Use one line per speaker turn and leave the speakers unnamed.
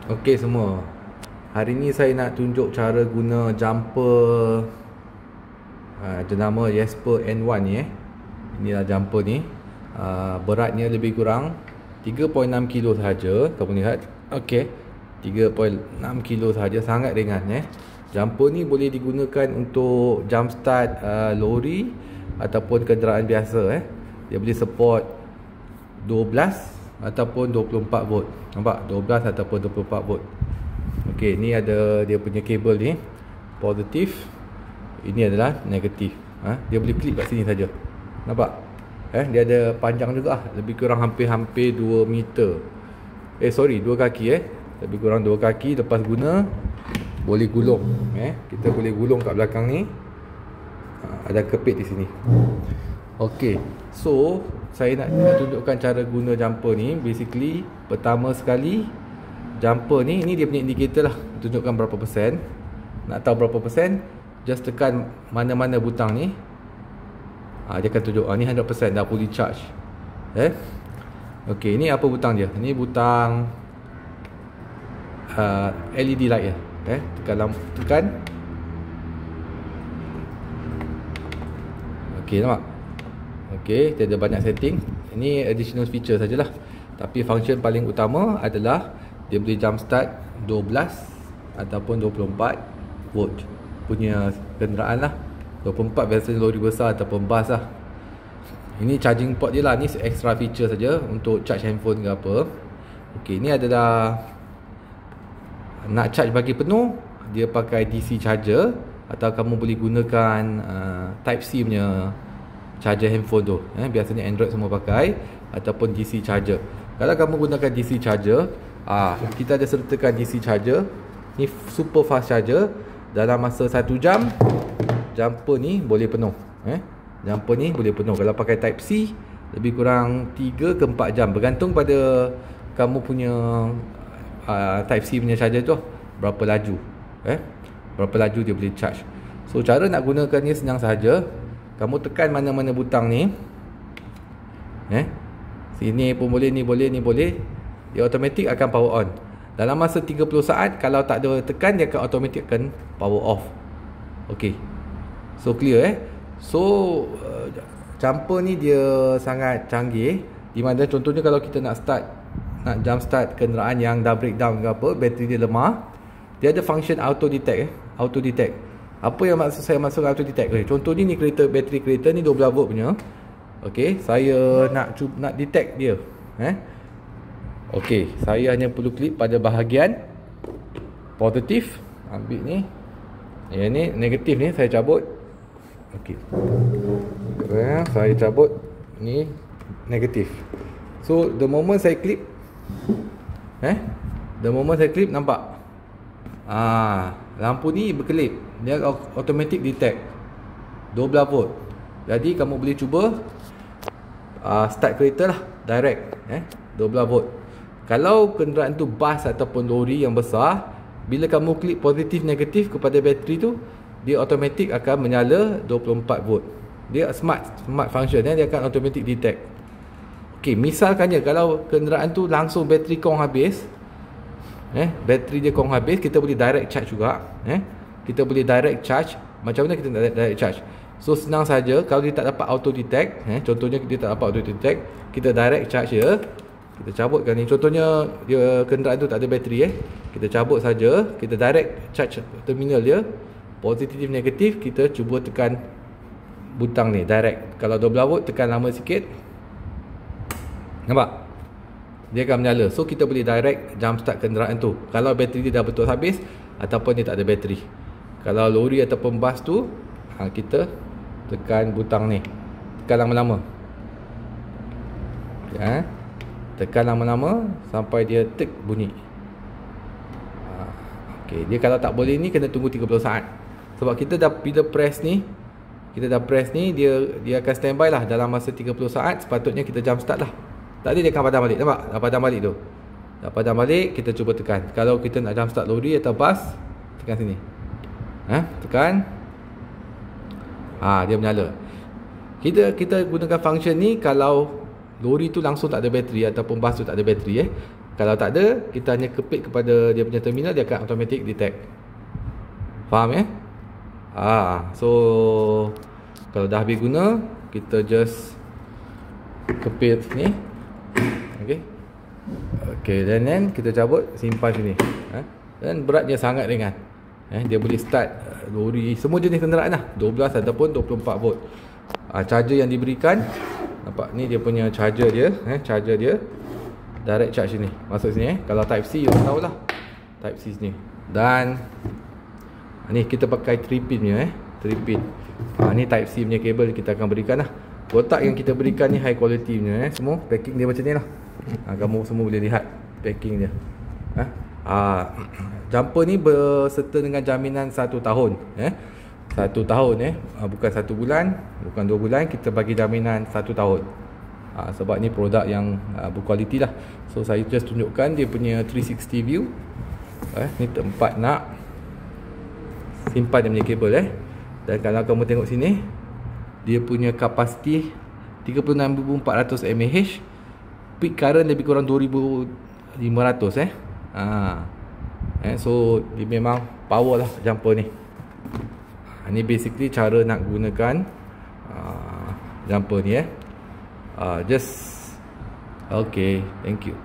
Okey semua. Hari ni saya nak tunjuk cara guna jumper jenama Jasper N1 ni Inilah jumper ni. Beratnya lebih kurang 3.6 kilo sahaja. Kamu lihat. Okey. 3.6 kilo sahaja, sangat ringan Jumper ni boleh digunakan untuk jump start lori ataupun kenderaan biasa Dia boleh support 12 ataupun 24 volt. Nampak? 12 ataupun 24 volt. Okey, ni ada dia punya kabel ni. Positif. Ini adalah negatif. Dia boleh klip kat sini saja. Nampak? Dia ada panjang juga, lebih kurang hampir-hampir 2 meter. 2 kaki Lebih kurang 2 kaki. Lepas guna boleh gulung. Kita boleh gulung kat belakang ni. Ada kepit di sini. Okey. So, saya nak tunjukkan cara guna jumper ni. Basically, pertama sekali jumper ni dia punya indikator lah, tunjukkan berapa persen. Nak tahu berapa persen, just tekan mana-mana butang ni. Dia akan tunjuk ni 100% dah fully charge. Okey, ni apa butang dia? Ni butang LED light tekan. Okey, nampak? Okey, dia ada banyak setting. Ini additional feature sajalah. Tapi function paling utama adalah dia boleh jump start 12 ataupun 24 volt punya kenderaan lah. 24 biasanya lori besar ataupun bas lah. Ini charging port dia lah. Ni extra feature saja untuk charge handphone ke apa. Okey, ni adalah nak charge bagi penuh, dia pakai DC charger, atau kamu boleh gunakan Type C punya charger handphone tu. Biasanya Android semua pakai, ataupun DC charger. Kalau kamu gunakan DC charger, kita ada sertakan DC charger. Ni super fast charger. Dalam masa 1 jam jumper ni boleh penuh. Jumper ni boleh penuh. Kalau pakai Type C, lebih kurang 3 ke 4 jam, bergantung pada kamu punya Type C punya charger tu, berapa laju berapa laju dia boleh charge. So, cara nak gunakan ni senang sahaja. Kamu tekan mana-mana butang ni. Sini pun boleh, ni boleh, ni boleh. Dia automatic akan power on. Dalam masa 30 saat, kalau tak ada tekan, dia akan automatic akan power off. Okey. So, clear So, jumper ni dia sangat canggih. Di mana contohnya kalau kita nak jump start kenderaan yang dah breakdown ke apa, bateri dia lemah, dia ada function auto detect auto detect. Apa yang saya maksud auto detect? Contohnya ni bateri kereta ni 12 volt punya. Okey, saya nak detect dia. Okey, saya hanya perlu klik pada bahagian positif, ambil ni. Yang ni negatif ni saya cabut. Okey. Saya cabut ni negatif. So, the moment saya klik nampak? Lampu ni berkelip. Dia automatic detect 12 volt. Jadi kamu boleh cuba start kereta lah, direct 12 volt. Kalau kenderaan tu bas ataupun lori yang besar, bila kamu klik positif negatif kepada bateri tu, dia automatic akan menyala 24 volt. Dia smart function, dia akan automatic detect. Okey, misalkannya kalau kenderaan tu langsung bateri kong habis, bateri dia kong habis, kita boleh direct charge juga. Kita boleh direct charge. Macam mana kita nak direct charge? So, senang saja. Kalau dia tak dapat auto detect, contohnya dia tak dapat auto detect, kita direct charge dia. Kita cabutkan ni. Contohnya dia kenderaan tu tak ada bateri kita cabut saja. Kita direct charge terminal dia, positif negatif. Kita cuba tekan butang ni direct. Kalau 12 volt, tekan lama sikit, nampak? Dia akan menyala. So, kita boleh direct jump start kenderaan tu kalau bateri dia dah betul habis ataupun dia tak ada bateri. Kalau lori ataupun bas tu, kita tekan butang ni, tekan lama-lama. Tekan lama-lama sampai dia tik bunyi. Okey, dia kalau tak boleh ni kena tunggu 30 saat. Sebab kita dah bila press ni, dia akan standby lah. Dalam masa 30 saat sepatutnya kita jump start lah. Tadi dia akan padam balik. Nampak? Dah padam balik tu. Dah padam balik, kita cuba tekan. Kalau kita nak jump start lori atau bas, tekan sini. Tekan. Dia menyala. Kita gunakan function ni kalau lori tu langsung tak ada bateri ataupun bas tu tak ada bateri Kalau tak ada, kita hanya kepit kepada dia punya terminal, dia akan automatic detect. Faham ya? So kalau dah habis guna, kita just kepit ni. Okay, then kita cabut, simpan sini. Dan beratnya sangat ringan. Dia boleh start lori, semua jenis kenderaan lah, 12 ataupun 24 volt. Charger yang diberikan, nampak ni dia punya charger dia, charger dia direct charge sini, masuk sini. Kalau type C, orang tahulah type C sini. Dan ni kita pakai 3 pin punya 3 pin. Ni type C punya kabel kita akan berikan lah. Kotak yang kita berikan ni high quality punya, semua packing dia macam ni lah. Kamu semua boleh lihat packing dia. Jumper ni berserta dengan jaminan 1 tahun. 1 tahun bukan 1 bulan, bukan 2 bulan, kita bagi jaminan 1 tahun. Sebab ni produk yang berkualiti lah. So saya just tunjukkan dia punya 360 view. Ni tempat nak simpan dia punya kabel. Dan kalau kamu tengok sini, dia punya kapasiti 36,400 mAh, peak current lebih kurang 2,500 so dia memang power lah jumper ni. Ni basically cara nak gunakan jumper ni. Just okay, thank you.